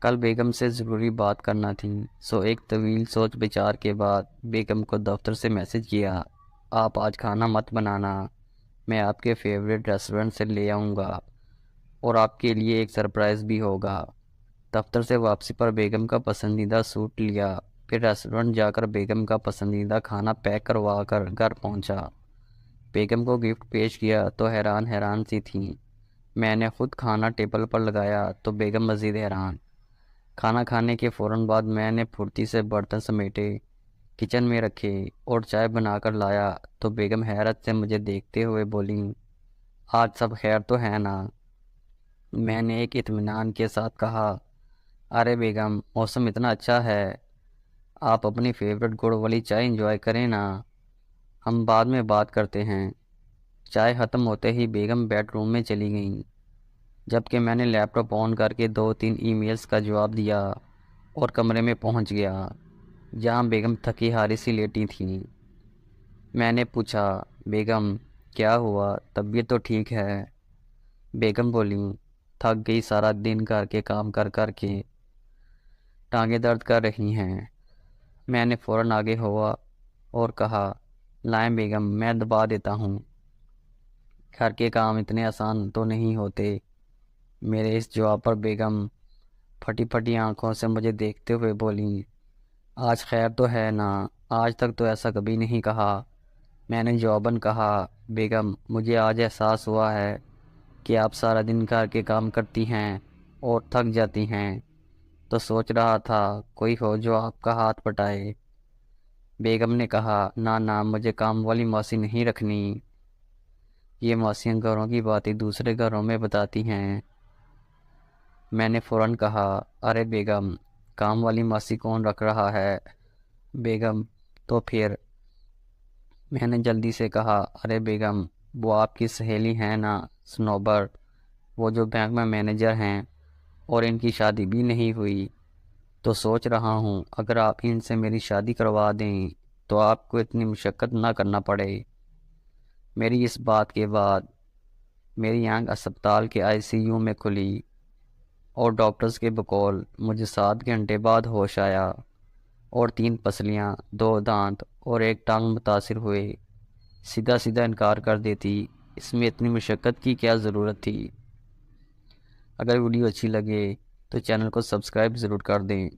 کل بیگم سے ضروری بات کرنا تھی، سو ایک طویل سوچ بچار کے بعد بیگم کو دفتر سے میسج کیا، آپ آج کھانا مت بنانا، میں آپ کے فیوریٹ ریسٹورنٹ سے لے آؤں گا اور آپ کے لیے ایک سرپرائز بھی ہوگا۔ دفتر سے واپسی پر بیگم کا پسندیدہ سوٹ لیا، پھر ریسٹورنٹ جا کر بیگم کا پسندیدہ کھانا پیک کروا کر گھر پہنچا۔ بیگم کو گفٹ پیش کیا تو حیران سی تھیں۔ میں نے خود کھانا ٹیبل پر لگایا تو بیگم مزید حیران۔ کھانا کھانے کے فوراً بعد میں نے پھرتی سے برتن سمیٹے، کچن میں رکھے اور چائے بنا کر لایا تو بیگم حیرت سے مجھے دیکھتے ہوئے بولیں، آج سب خیر تو ہے نا؟ میں نے ایک اطمینان کے ساتھ کہا، ارے بیگم، موسم اتنا اچھا ہے، آپ اپنی فیوریٹ گڑ والی چائے انجوائے کریں نا، ہم بعد میں بات کرتے ہیں۔ چائے ختم ہوتے ہی بیگم بیڈ روم میں چلی گئیں، جبکہ میں نے لیپ ٹاپ آن کر کے 2-3 ای میلز کا جواب دیا اور کمرے میں پہنچ گیا جہاں بیگم تھکی ہاری سی لیٹی تھیں۔ میں نے پوچھا، بیگم کیا ہوا، طبیعت تو ٹھیک ہے؟ بیگم بولیں، تھک گئی، سارا دن گھر کے کام کر کر کے ٹانگیں درد کر رہی ہیں۔ میں نے فوراً آگے ہوا اور کہا، لائیں بیگم، میں دبا دیتا ہوں، گھر کے کام اتنے آسان تو نہیں ہوتے۔ میرے اس جواب پر بیگم پھٹی پھٹی آنکھوں سے مجھے دیکھتے ہوئے بولیں، آج خیر تو ہے نا؟ آج تک تو ایسا کبھی نہیں کہا۔ میں نے جواباً کہا، بیگم مجھے آج احساس ہوا ہے کہ آپ سارا دن گھر کے کام کرتی ہیں اور تھک جاتی ہیں، تو سوچ رہا تھا کوئی ہو جو آپ کا ہاتھ پٹائے۔ بیگم نے کہا، نہ مجھے کام والی موسی نہیں رکھنی، یہ موسیاں گھروں کی باتیں دوسرے گھروں میں بتاتی ہیں۔ میں نے فوراً کہا، ارے بیگم، کام والی موسی کون رکھ رہا ہے؟ بیگم تو پھر؟ میں نے جلدی سے کہا، ارے بیگم، وہ آپ کی سہیلی ہیں نا، سنوبر، وہ جو بینک میں مینیجر ہیں، اور ان کی شادی بھی نہیں ہوئی، تو سوچ رہا ہوں اگر آپ ان سے میری شادی کروا دیں تو آپ کو اتنی مشقت نہ کرنا پڑے۔ میری اس بات کے بعد میری آنکھ اسپتال کے ICU میں کھلی اور ڈاکٹرز کے بقول مجھے 7 گھنٹے بعد ہوش آیا اور 3 پسلیاں، 2 دانت اور ایک ٹانگ متاثر ہوئے۔ سیدھا سیدھا انکار کر دیتی، اس میں اتنی مشقت کی کیا ضرورت تھی؟ اگر ویڈیو اچھی لگے تو چینل کو سبسکرائب ضرور کر دیں۔